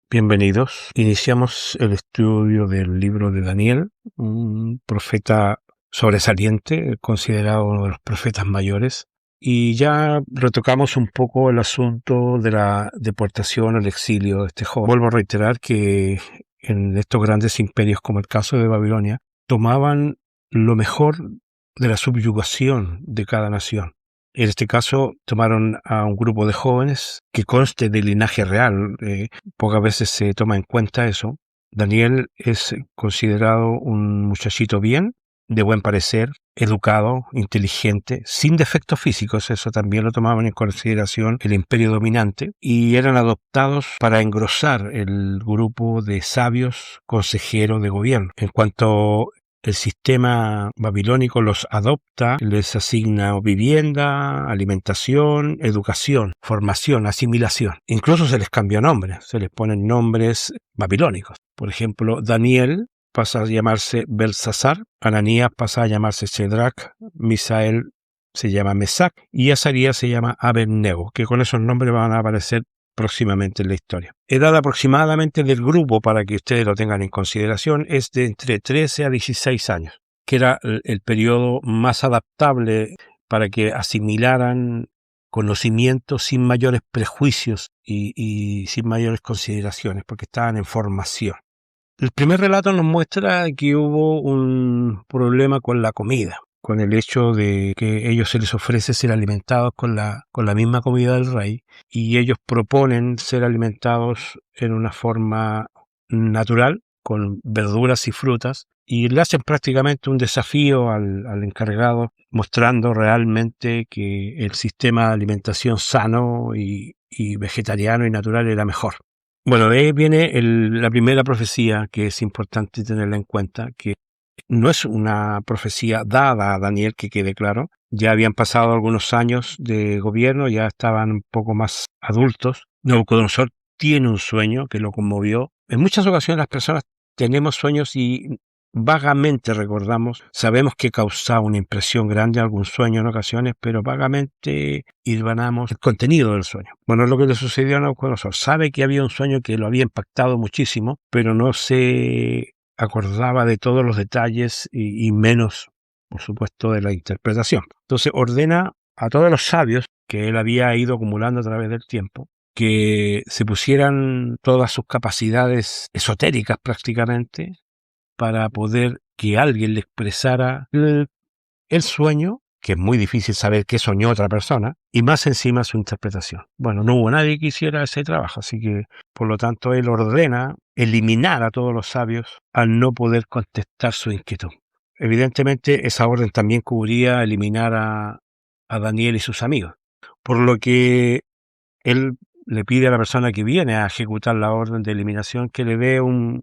Bienvenidos. Iniciamos el estudio del libro de Daniel, un profeta sobresaliente, considerado uno de los profetas mayores, y ya retocamos un poco el asunto de la deportación al exilio de este joven. Vuelvo a reiterar que en estos grandes imperios, como el caso de Babilonia, tomaban lo mejor de la subyugación de cada nación. En este caso tomaron a un grupo de jóvenes que conste de linaje real. Pocas veces se toma en cuenta eso. Daniel es considerado un muchachito bien, de buen parecer, educado, inteligente, sin defectos físicos. Eso también lo tomaban en consideración el imperio dominante, y eran adoptados para engrosar el grupo de sabios consejeros de gobierno. En cuanto el sistema babilónico los adopta, les asigna vivienda, alimentación, educación, formación, asimilación. Incluso se les cambia nombre, se les ponen nombres babilónicos. Por ejemplo, Daniel pasa a llamarse Belsasar, Ananías pasa a llamarse Shedrac, Misael se llama Mesac y Azarías se llama Abednego, que con esos nombres van a aparecer próximamente en la historia. Edad aproximadamente del grupo, para que ustedes lo tengan en consideración, es de entre 13 a 16 años, que era el periodo más adaptable para que asimilaran conocimientos sin mayores prejuicios y sin mayores consideraciones, porque estaban en formación. El primer relato nos muestra que hubo un problema con la comida, con el hecho de que ellos se les ofrece ser alimentados con la misma comida del rey, y ellos proponen ser alimentados en una forma natural, con verduras y frutas, y le hacen prácticamente un desafío al encargado, mostrando realmente que el sistema de alimentación sano y vegetariano y natural era mejor. Bueno, de ahí viene la primera profecía, que es importante tenerla en cuenta, que no es una profecía dada a Daniel, que quede claro. Ya habían pasado algunos años de gobierno, ya estaban un poco más adultos. Nabucodonosor tiene un sueño que lo conmovió. En muchas ocasiones las personas tenemos sueños y vagamente recordamos, sabemos que causaba una impresión grande algún sueño en ocasiones, pero vagamente hilvanamos el contenido del sueño. Bueno, es lo que le sucedió a Nabucodonosor. Sabe que había un sueño que lo había impactado muchísimo, pero no se acordaba de todos los detalles y menos, por supuesto, de la interpretación. Entonces ordena a todos los sabios que él había ido acumulando a través del tiempo que se pusieran todas sus capacidades esotéricas prácticamente para poder que alguien le expresara el sueño, que es muy difícil saber qué soñó otra persona, y más encima su interpretación. Bueno, no hubo nadie que hiciera ese trabajo, así que por lo tanto él ordena eliminar a todos los sabios al no poder contestar su inquietud. Evidentemente esa orden también cubría eliminar a Daniel y sus amigos, por lo que él le pide a la persona que viene a ejecutar la orden de eliminación que le dé un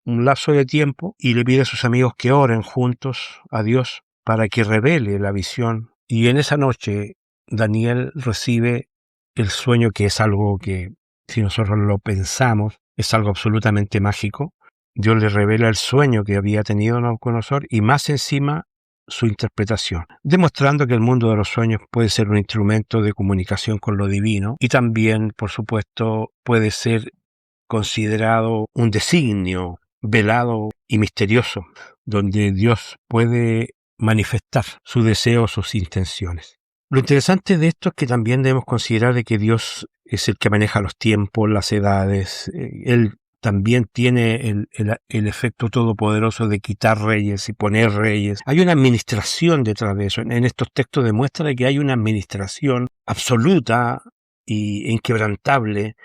lazo de tiempo, y le pide a sus amigos que oren juntos a Dios para que revele la visión. Y en esa noche Daniel recibe el sueño, que es algo que, si nosotros lo pensamos, es algo absolutamente mágico. Dios le revela el sueño que había tenido Nabucodonosor y más encima su interpretación, demostrando que el mundo de los sueños puede ser un instrumento de comunicación con lo divino, y también, por supuesto, puede ser considerado un designio velado y misterioso, donde Dios puede manifestar su deseo, sus intenciones. Lo interesante de esto es que también debemos considerar de que Dios es el que maneja los tiempos, las edades. Él también tiene el efecto todopoderoso de quitar reyes y poner reyes. Hay una administración detrás de eso. En estos textos demuestra que hay una administración absoluta e inquebrantable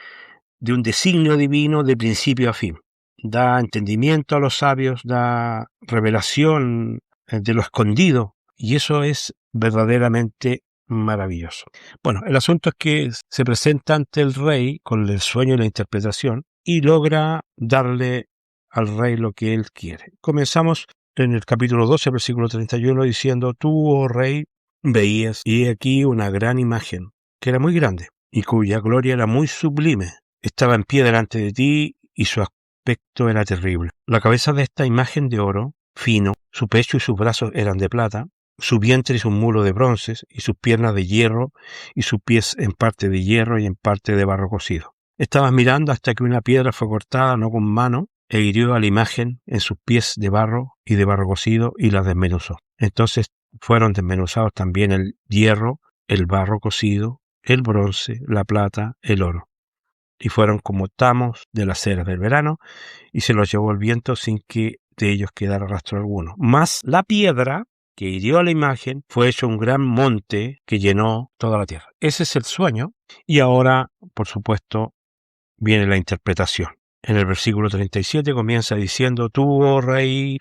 de un designio divino de principio a fin. Da entendimiento a los sabios, da revelación de lo escondido, y eso es verdaderamente maravilloso. Bueno, el asunto es que se presenta ante el rey con el sueño y la interpretación y logra darle al rey lo que él quiere. Comenzamos en el capítulo 12, versículo 31, diciendo: Tú, oh rey, veías, y he aquí una gran imagen, que era muy grande, y cuya gloria era muy sublime. Estaba en pie delante de ti, y su aspecto era terrible. La cabeza de esta imagen de oro fino, su pecho y sus brazos eran de plata, su vientre y su muslo de bronce, y sus piernas de hierro, y sus pies en parte de hierro y en parte de barro cocido. Estabas mirando hasta que una piedra fue cortada, no con mano, e hirió a la imagen en sus pies de barro y de barro cocido y la desmenuzó. Entonces fueron desmenuzados también el hierro, el barro cocido, el bronce, la plata, el oro. Y fueron como tamos de las ceras del verano, y se los llevó el viento sin que de ellos quedara rastro alguno. Mas la piedra que hirió a la imagen fue hecho un gran monte que llenó toda la tierra. Ese es el sueño, y ahora, por supuesto, viene la interpretación. En el versículo 37 comienza diciendo: tú, oh rey,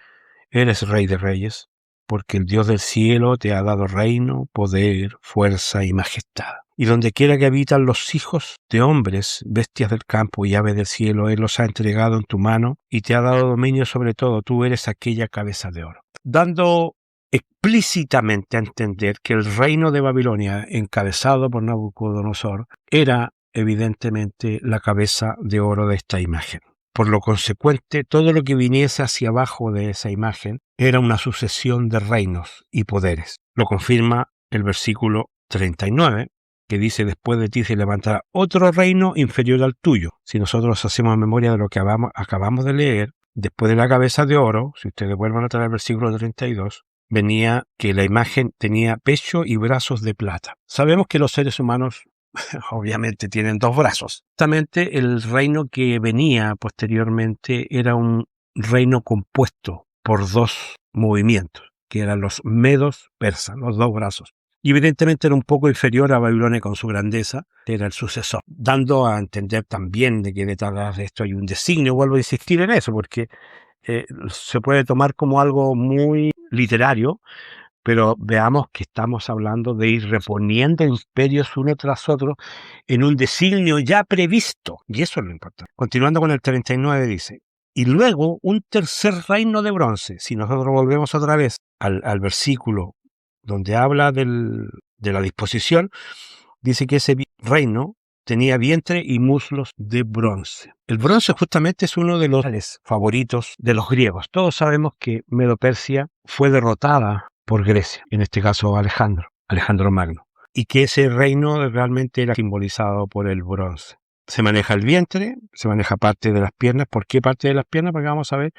eres rey de reyes, porque el Dios del cielo te ha dado reino, poder, fuerza y majestad. Y donde quiera que habitan los hijos de hombres, bestias del campo y aves del cielo, Él los ha entregado en tu mano y te ha dado dominio sobre todo. Tú eres aquella cabeza de oro. Dando explícitamente a entender que el reino de Babilonia, encabezado por Nabucodonosor, era evidentemente la cabeza de oro de esta imagen. Por lo consecuente, todo lo que viniese hacia abajo de esa imagen era una sucesión de reinos y poderes. Lo confirma el versículo 39, que dice: después de ti se levantará otro reino inferior al tuyo. Si nosotros hacemos memoria de lo que acabamos de leer, después de la cabeza de oro, si ustedes vuelvan a traer el versículo 32, venía que la imagen tenía pecho y brazos de plata. Sabemos que los seres humanos obviamente tienen dos brazos. Justamente el reino que venía posteriormente era un reino compuesto por dos movimientos, que eran los medos persas, los dos brazos. Y evidentemente era un poco inferior a Babilonia con su grandeza, era el sucesor, dando a entender también de que detrás de esto hay un designio. Vuelvo a insistir en eso, porque se puede tomar como algo muy literario, pero veamos que estamos hablando de ir reponiendo imperios uno tras otro en un designio ya previsto, y eso es lo importante. Continuando con el 39 dice: y luego un tercer reino de bronce. Si nosotros volvemos otra vez al versículo donde habla de la disposición, dice que ese reino tenía vientre y muslos de bronce. El bronce justamente es uno de los favoritos de los griegos. Todos sabemos que Medo-Persia fue derrotada por Grecia, en este caso Alejandro Magno, y que ese reino realmente era simbolizado por el bronce. Se maneja el vientre, se maneja parte de las piernas. ¿Por qué parte de las piernas? Porque vamos a ver,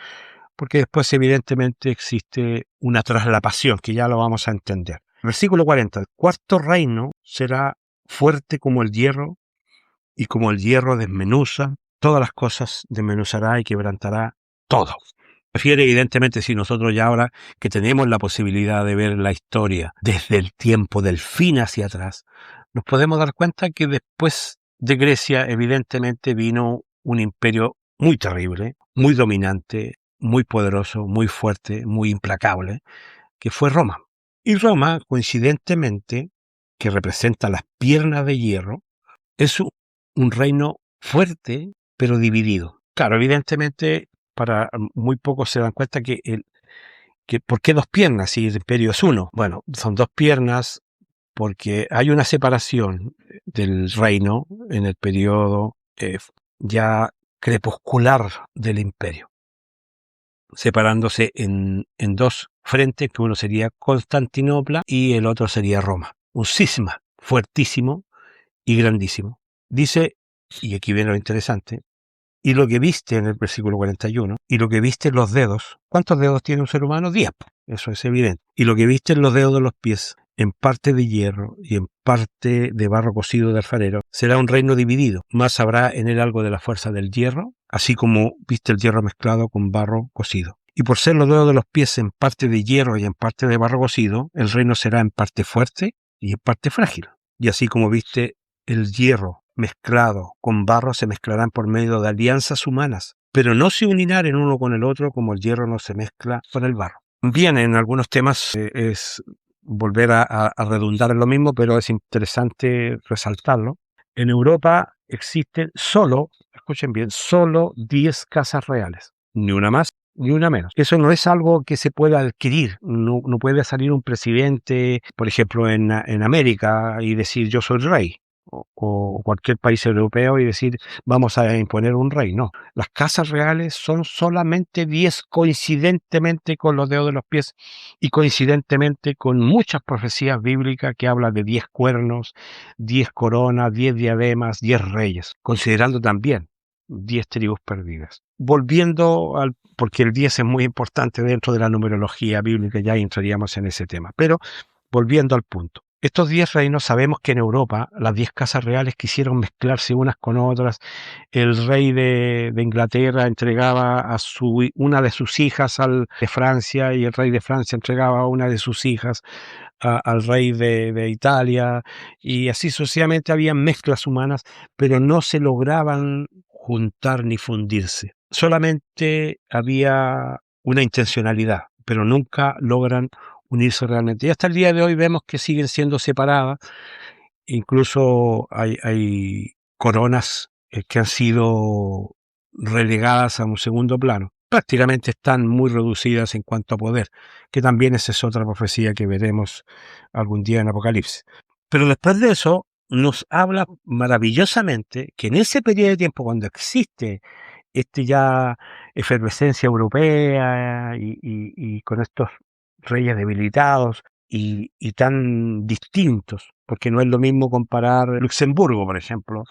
porque después evidentemente existe una traslapación, que ya lo vamos a entender. Versículo 40, el cuarto reino será fuerte como el hierro, y como el hierro desmenuza todas las cosas, desmenuzará y quebrantará todo. Refiere evidentemente, si nosotros ya ahora que tenemos la posibilidad de ver la historia desde el tiempo del fin hacia atrás, nos podemos dar cuenta que después de Grecia evidentemente vino un imperio muy terrible, muy dominante, muy poderoso, muy fuerte, muy implacable, que fue Roma. Y Roma, coincidentemente, que representa las piernas de hierro, es un reino fuerte, pero dividido. Claro, evidentemente, para muy pocos se dan cuenta que ¿por qué dos piernas si el imperio es uno? Bueno, son dos piernas porque hay una separación del reino en el periodo ya crepuscular del imperio, separándose en dos frentes, que uno sería Constantinopla y el otro sería Roma. Un cisma fuertísimo y grandísimo. Dice, y aquí viene lo interesante: y lo que viste en el versículo 41, y lo que viste en los dedos. ¿Cuántos dedos tiene un ser humano? 10. Eso es evidente. Y lo que viste en los dedos de los pies, en parte de hierro y en parte de barro cocido de alfarero, será un reino dividido, mas habrá en él algo de la fuerza del hierro, así como viste el hierro mezclado con barro cocido. Y por ser los dedos de los pies en parte de hierro y en parte de barro cocido, el reino será en parte fuerte y en parte frágil. Y así como viste el hierro mezclado con barro, se mezclarán por medio de alianzas humanas, pero no se unirán en uno con el otro como el hierro no se mezcla con el barro. Bien, en algunos temas es volver a redundar en lo mismo, pero es interesante resaltarlo. En Europa existen solo, escuchen bien, solo 10 casas reales, ni una más ni una menos. Eso no es algo que se pueda adquirir. No puede salir un presidente, por ejemplo, en América y decir: yo soy rey. o cualquier país europeo y decir vamos a imponer un rey. No, las casas reales son solamente 10 coincidentemente con los dedos de los pies y coincidentemente con muchas profecías bíblicas que hablan de 10 cuernos, 10 coronas, 10 diademas, 10 reyes, considerando también 10 tribus perdidas. Volviendo al, porque el 10 es muy importante dentro de la numerología bíblica, ya entraríamos en ese tema, pero volviendo al punto. Estos 10 reinos, sabemos que en Europa las 10 casas reales quisieron mezclarse unas con otras. El rey de Inglaterra entregaba a una de sus hijas al de Francia, y el rey de Francia entregaba a una de sus hijas al rey de Italia, y así sucesivamente. Habían mezclas humanas, pero no se lograban juntar ni fundirse. Solamente había una intencionalidad, pero nunca logran unirse realmente. Y hasta el día de hoy vemos que siguen siendo separadas. Incluso hay coronas que han sido relegadas a un segundo plano. Prácticamente están muy reducidas en cuanto a poder, que también esa es otra profecía que veremos algún día en Apocalipsis. Pero después de eso nos habla maravillosamente que en ese periodo de tiempo, cuando existe ya efervescencia europea y con estos reyes debilitados y tan distintos, porque no es lo mismo comparar Luxemburgo, por ejemplo,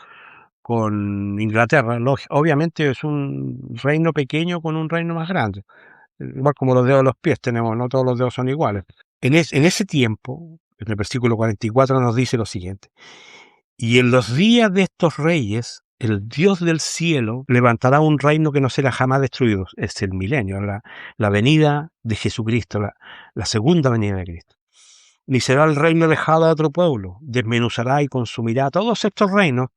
con Inglaterra. Obviamente es un reino pequeño con un reino más grande, igual como los dedos de los pies tenemos, no todos los dedos son iguales. En ese tiempo, en el versículo 44 nos dice lo siguiente: y en los días de estos reyes, el Dios del cielo levantará un reino que no será jamás destruido. Es el milenio, la venida de Jesucristo, la segunda venida de Cristo. Ni será el reino dejado a otro pueblo. Desmenuzará y consumirá todos estos reinos,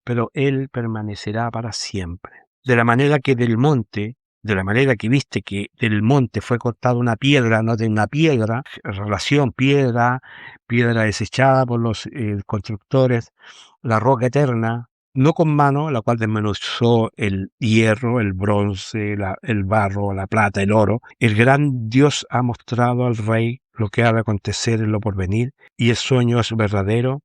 pero Él permanecerá para siempre. De la manera que de la manera que viste que del monte fue cortada una piedra, no de una piedra, relación piedra desechada por los constructores, la roca eterna, no con mano, la cual desmenuzó el hierro, el bronce, el barro, la plata, el oro. El gran Dios ha mostrado al rey lo que ha de acontecer en lo porvenir, y el sueño es verdadero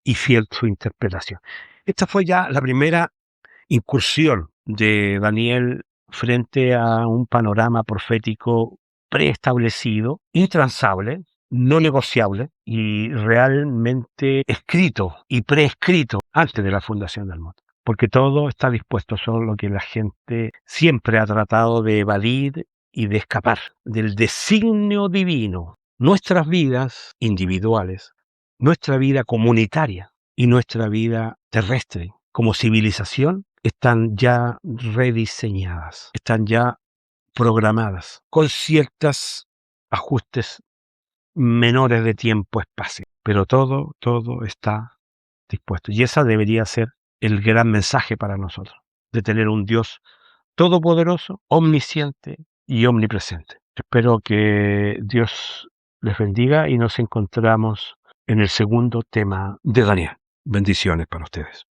y fiel su interpretación. Esta fue ya la primera incursión de Daniel frente a un panorama profético preestablecido, intransable, no negociable y realmente escrito y preescrito antes de la fundación del mundo. Porque todo está dispuesto, solo lo que la gente siempre ha tratado de evadir y de escapar del designio divino. Nuestras vidas individuales, nuestra vida comunitaria y nuestra vida terrestre como civilización están ya rediseñadas, están ya programadas, con ciertos ajustes menores de tiempo-espacio, pero todo está dispuesto. Y esa debería ser el gran mensaje para nosotros, de tener un Dios todopoderoso, omnisciente y omnipresente. Espero que Dios les bendiga y nos encontramos en el segundo tema de Daniel. Bendiciones para ustedes.